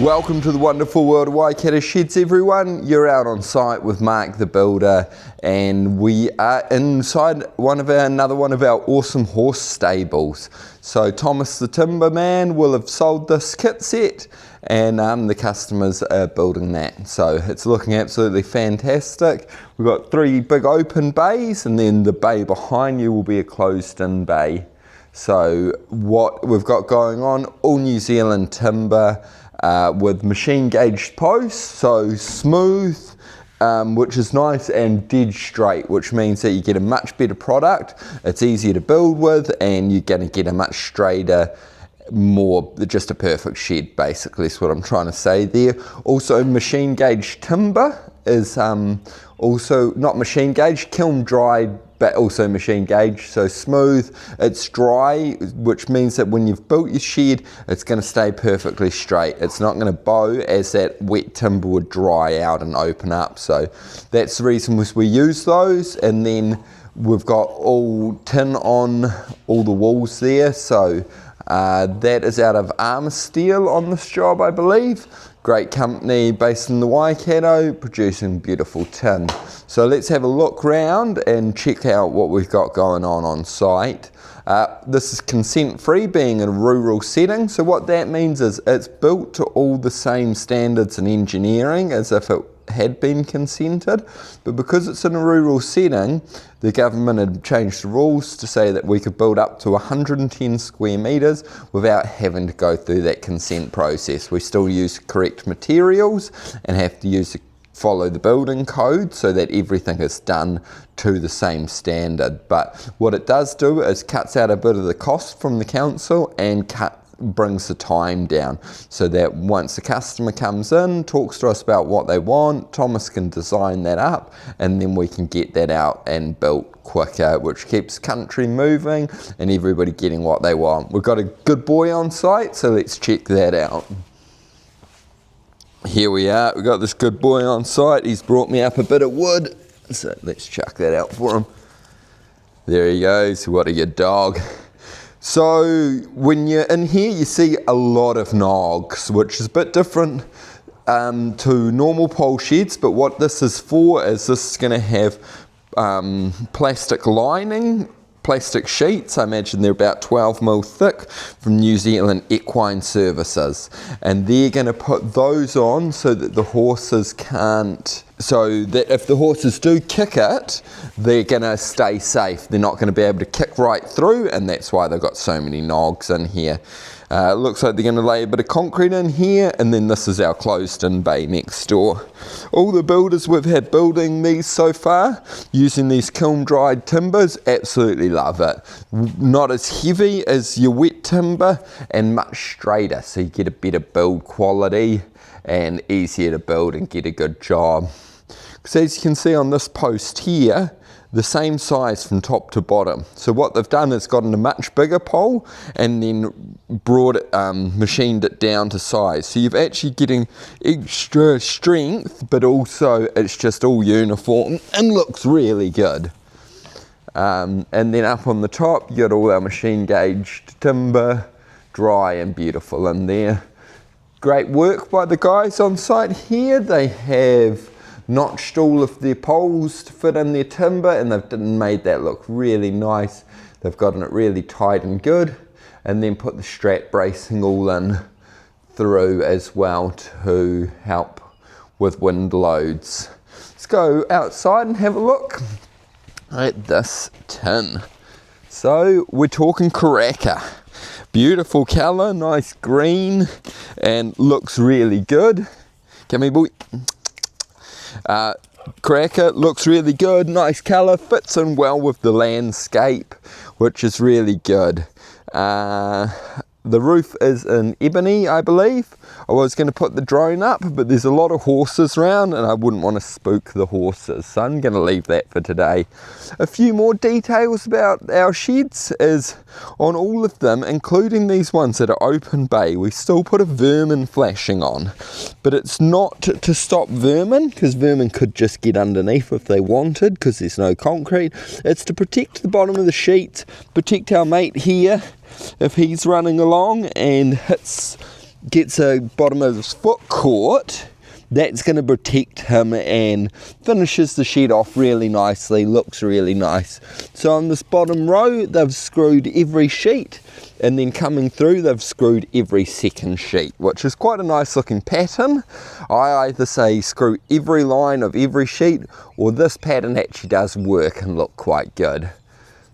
Welcome to the wonderful world of Waikato Sheds, everyone. You're out on site with Mark the Builder, and we are inside another one of our awesome horse stables. So Thomas the Timberman will have sold this kit set, and the customers are building that. So it's looking absolutely fantastic. We've got 3 big open bays, and then the bay behind you will be a closed-in bay. So what we've got going on, all New Zealand timber, with machine gauged posts, so smooth, which is nice, and dead straight, which means that you get a much better product. It's easier to build with, and you're going to get a much straighter, just a perfect shed, basically is what I'm trying to say there. Also, machine gauged timber is also not machine gauged, kiln-dried, but also machine gauge, so smooth, it's dry, which means that when you've built your shed, it's going to stay perfectly straight. It's not going to bow as that wet timber would dry out and open up. So that's the reason we use those. And then we've got all tin on all the walls there, so that is out of Armour Steel on this job, I believe. Great company based in the Waikato, producing beautiful tin. So let's have a look round and check out what we've got going on site. This is consent free, being in a rural setting. So what that means is it's built to all the same standards in engineering as if it had been consented, but because it's in a rural setting, the government had changed the rules to say that we could build up to 110 square metres without having to go through that consent process. We still use correct materials and have to follow the building code so that everything is done to the same standard. But what it does do is cuts out a bit of the cost from the council and brings the time down, so that once the customer comes in, talks to us about what they want, Thomas can design that up, and then we can get that out and built quicker, which keeps country moving and everybody getting what they want. We've got a good boy on site, so let's check that out. Here we are, we've got this good boy on site. He's brought me up a bit of wood, so let's chuck that out for him. There he goes. What a good dog. So when you're in here, you see a lot of nogs, which is a bit different to normal pole sheds, but what this is for is this is going to have plastic lining, plastic sheets. I imagine they're about 12mm thick, from New Zealand Equine Solutions, and they're going to put those on so that the horses so that if the horses do kick it, they're going to stay safe. They're not going to be able to kick right through, and that's why they've got so many nogs in here. It looks like they're going to lay a bit of concrete in here, and then this is our closed-in bay next door. All the builders we've had building these so far, using these kiln-dried timbers, absolutely love it. Not as heavy as your wet timber, and much straighter, so you get a better build quality and easier to build and get a good job. So as you can see on this post here, the same size from top to bottom. So what they've done is gotten a much bigger pole and then machined it down to size. So you're actually getting extra strength, but also it's just all uniform and looks really good. And then up on the top, you got all our machine gauged timber, dry and beautiful in there. Great work by the guys on site here. They have notched all of their poles to fit in their timber, and they've made that look really nice. They've gotten it really tight and good, and then put the strap bracing all in through as well to help with wind loads. Let's go outside and have a look at this tin. So we're talking cracker. Beautiful colour, nice green, and looks really good. Come here, boy. Cracker looks really good, nice colour, fits in well with the landscape, which is really good. The roof is in ebony, I believe. I was going to put the drone up, but there's a lot of horses around and I wouldn't want to spook the horses, so I'm going to leave that for today. A few more details about our sheds is on all of them, including these ones that are open bay, we still put a vermin flashing on, but it's not to stop vermin, because vermin could just get underneath if they wanted, because there's no concrete. It's to protect the bottom of the sheet, protect our mate here if he's running along and hits gets a bottom of his foot caught, that's going to protect him and finishes the shed off really nicely, looks really nice. So on this bottom row, they've screwed every sheet, and then coming through, they've screwed every second sheet, which is quite a nice looking pattern. I either say screw every line of every sheet, or this pattern actually does work and look quite good.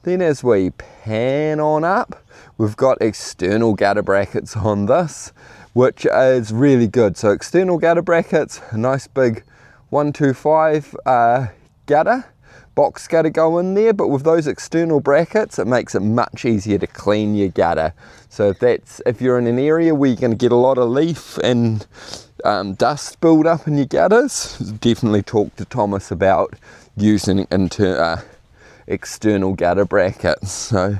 Then as we pan on up, we've got external gutter brackets on this, which is really good. So external gutter brackets, a nice big 125 gutter, box gutter go in there, but with those external brackets, it makes it much easier to clean your gutter. So if you're in an area where you're going to get a lot of leaf and dust build up in your gutters, definitely talk to Thomas about using external gutter brackets. So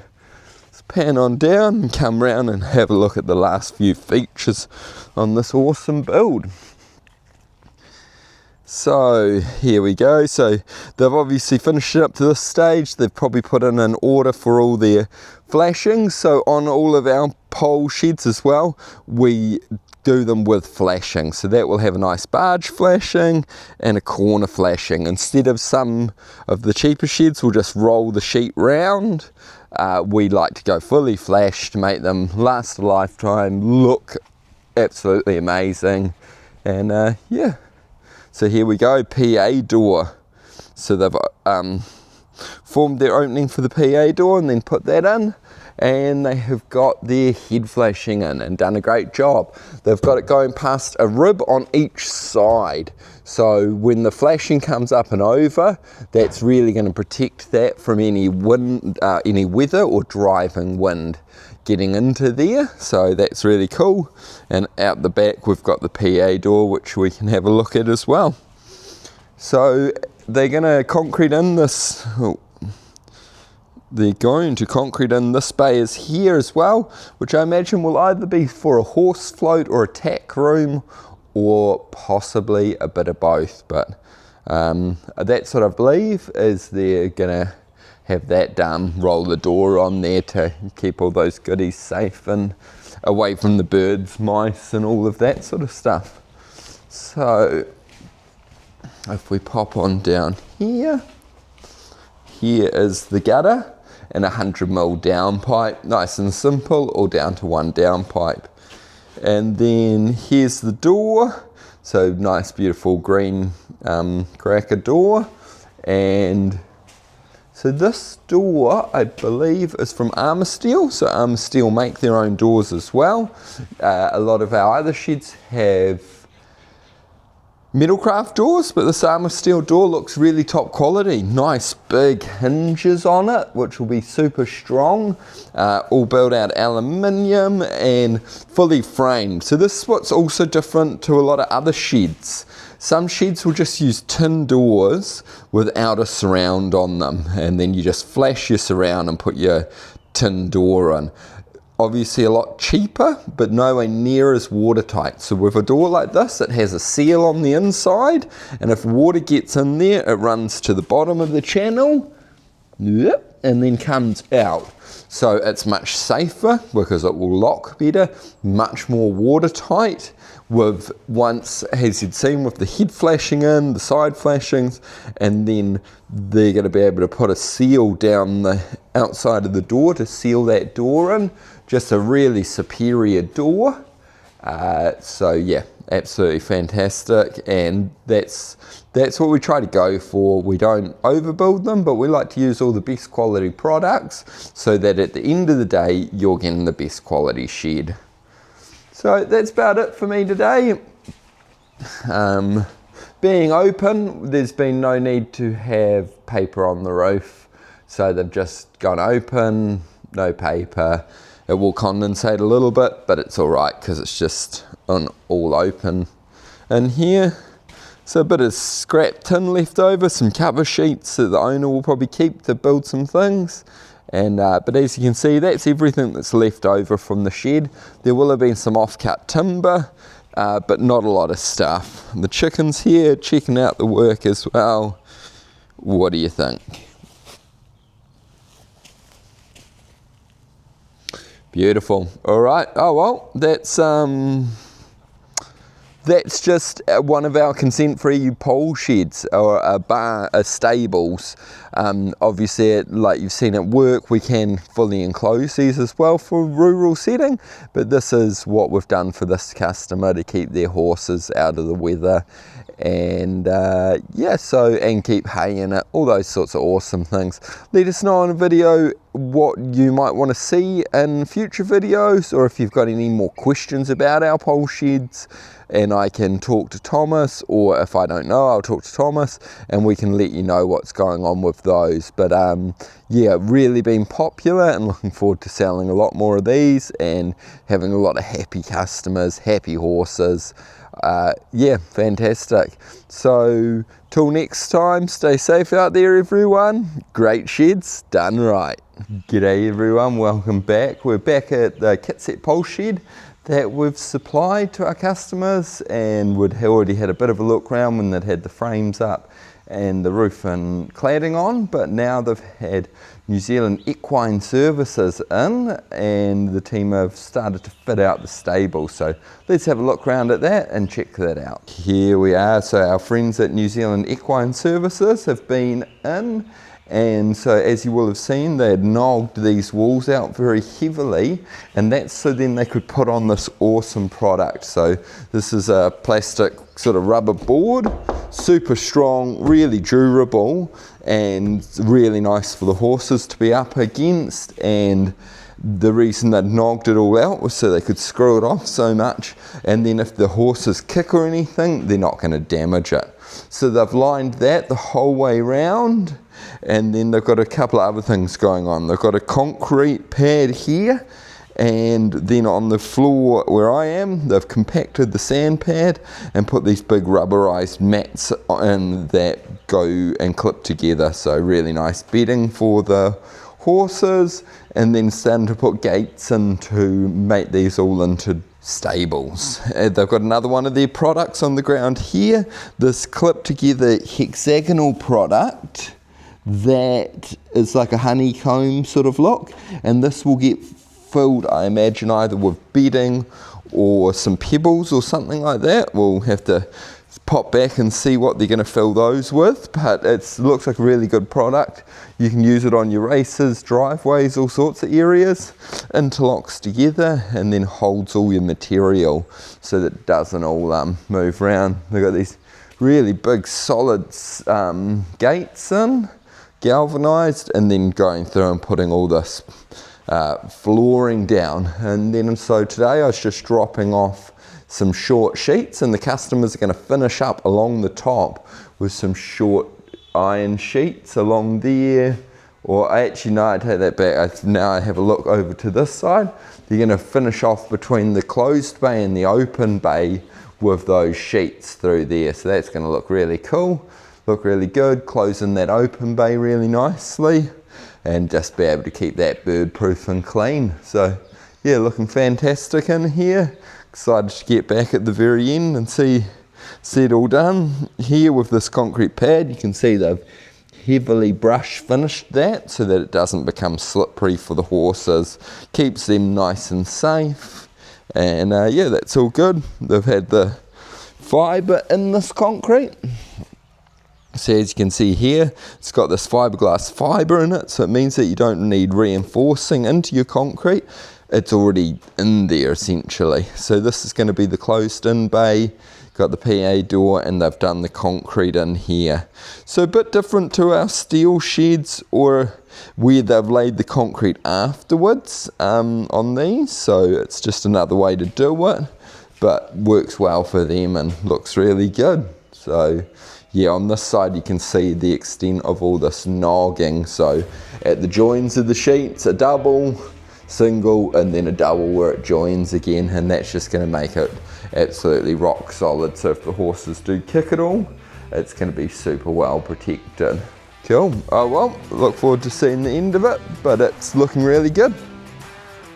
pan on down and come round and have a look at the last few features on this awesome build. So here we go. So they've obviously finished it up to this stage. They've probably put in an order for all their flashings. So on all of our pole sheds as well, we do them with flashing. So that will have a nice barge flashing and a corner flashing. Instead of some of the cheaper sheds, we'll just roll the sheet round. We like to go fully flashed to make them last a lifetime, look absolutely amazing. And yeah, so here we go, PA door. So they've formed their opening for the PA door and then put that in, and they have got their head flashing in and done a great job. They've got it going past a rib on each side, so when the flashing comes up and over, that's really going to protect that from any wind, any weather or driving wind getting into there. So that's really cool. And out the back we've got the PA door, which we can have a look at as well. So they're going to concrete in this. They're going to concrete in this space here as well, which I imagine will either be for a horse float or a tack room, or possibly a bit of both. But that's what I believe, is they're gonna have that done, roll the door on there to keep all those goodies safe and away from the birds, mice and all of that sort of stuff. So if we pop on down here, here is the gutter and a 100mm downpipe, nice and simple, all down to one downpipe. And then here's the door, so nice beautiful green cracker door. And so this door I believe is from Armour Steel, so Armour Steel make their own doors as well. A lot of our other sheds have Metalcraft doors, but this Armour Steel door looks really top quality. Nice big hinges on it, which will be super strong, all built out aluminium and fully framed. So this is what's also different to a lot of other sheds. Some sheds will just use tin doors without a surround on them, and then you just flash your surround and put your tin door on. Obviously a lot cheaper, but nowhere near as watertight. So with a door like this, it has a seal on the inside, and if water gets in there, it runs to the bottom of the channel, and then comes out. So it's much safer because it will lock better, much more watertight. With once, as you'd seen, with the head flashing in, the side flashings, and then they're going to be able to put a seal down the outside of the door to seal that door in. Just a really superior door. So yeah, absolutely fantastic, and that's what we try to go for. We don't overbuild them, but we like to use all the best quality products so that at the end of the day you're getting the best quality shed. So that's about it for me today. Being open, there's been no need to have paper on the roof, so they've just gone open, no paper. It will condensate a little bit, but it's all right because it's just on all open. And here, so a bit of scrap tin left over, some cover sheets that the owner will probably keep to build some things. And but as you can see, that's everything that's left over from the shed. There will have been some off-cut timber, but not a lot of stuff. The chickens here checking out the work as well. What do you think? Beautiful. All right. Oh well, that's just one of our consent-free pole sheds, or stables. Obviously, like you've seen at work, we can fully enclose these as well for rural setting, but this is what we've done for this customer to keep their horses out of the weather, and and keep hay in it, all those sorts of awesome things. Let us know in a video what you might want to see in future videos, or if you've got any more questions about our pole sheds, and I can talk to Thomas, or if I don't know, I'll talk to Thomas and we can let you know what's going on with those. But really been popular, and looking forward to selling a lot more of these and having a lot of happy customers, happy horses. Fantastic. So till next time, stay safe out there everyone. Great sheds done right. G'day everyone, welcome back. We're back at the kit set pole shed that we've supplied to our customers, and we'd already had a bit of a look around when they'd had the frames up and the roof and cladding on, but now they've had New Zealand Equine Services in, and the team have started to fit out the stable. So let's have a look around at that and check that out. Here we are. So our friends at New Zealand Equine Services have been in, and so as you will have seen, they had knocked these walls out very heavily, and that's so then they could put on this awesome product. So this is a plastic sort of rubber board, super strong, really durable, and really nice for the horses to be up against. And the reason they'd knocked it all out was so they could screw it off so much, and then if the horses kick or anything, they're not going to damage it. So they've lined that the whole way round, and then they've got a couple of other things going on. They've got a concrete pad here, and then on the floor where I am, they've compacted the sand pad and put these big rubberized mats in that go and clip together. So really nice bedding for the horses, and then starting to put gates in to make these all into stables. They've got another one of their products on the ground here, this clip together hexagonal product that is like a honeycomb sort of look, and this will get filled, I imagine, either with bedding or some pebbles or something like that. We'll have to pop back and see what they're going to fill those with, but it looks like a really good product. You can use it on your races, driveways, all sorts of areas. Interlocks together and then holds all your material so that it doesn't all move around. They've got these really big solid gates in, galvanized, and then going through and putting all this flooring down. And then so today I was just dropping off some short sheets, and the customers are going to finish up along the top with some short iron sheets along there. Or actually no, I take that back. Now I have a look over to this side. They're going to finish off between the closed bay and the open bay with those sheets through there. So that's going to look really cool, look really good, closing that open bay really nicely, and just be able to keep that bird proof and clean. So yeah, looking fantastic in here. Excited to get back at the very end and see it all done. Here with this concrete pad, you can see they've heavily brush finished that so that it doesn't become slippery for the horses, keeps them nice and safe, and yeah, that's all good. They've had the fibre in this concrete, so as you can see here, it's got this fiberglass fibre in it, so it means that you don't need reinforcing into your concrete. It's already in there essentially. So this is going to be the closed in bay, got the PA door, and they've done the concrete in here. So a bit different to our steel sheds, or where they've laid the concrete afterwards on these. So it's just another way to do it, but works well for them and looks really good. So yeah, on this side you can see the extent of all this nogging. So at the joins of the sheets, a double, single, and then a double where it joins again, and that's just going to make it absolutely rock solid. So if the horses do kick it all, it's going to be super well protected. Cool. Oh well, look forward to seeing the end of it, but it's looking really good.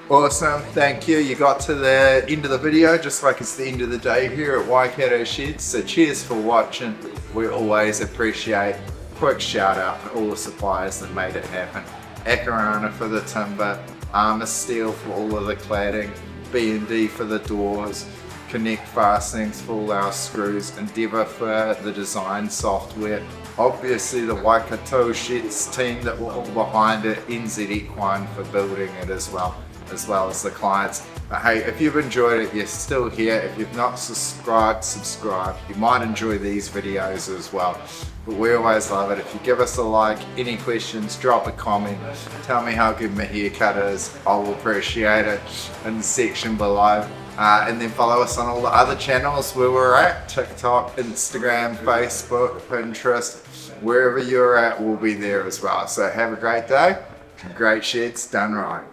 Awesome, thank you. You got to the end of the video just like it's the end of the day here at Waikato Shed. So cheers for watching. We always appreciate. Quick shout out to all the suppliers that made it happen. Acarana for the timber, armor steel for all of the cladding, B&D for the doors, Connect fastenings for all our screws, Endeavour for the design software. Obviously the Waikato Sheds team that were all behind it, NZ Equine for building it as well as the clients. But hey, if you've enjoyed it, you're still here. If you've not subscribed, subscribe. You might enjoy these videos as well. But we always love it. If you give us a like, any questions, drop a comment. Tell me how good my haircut is. I will appreciate it in the section below. And then follow us on all the other channels where we're at. TikTok, Instagram, Facebook, Pinterest. Wherever you're at, we'll be there as well. So have a great day. Great sheds done right.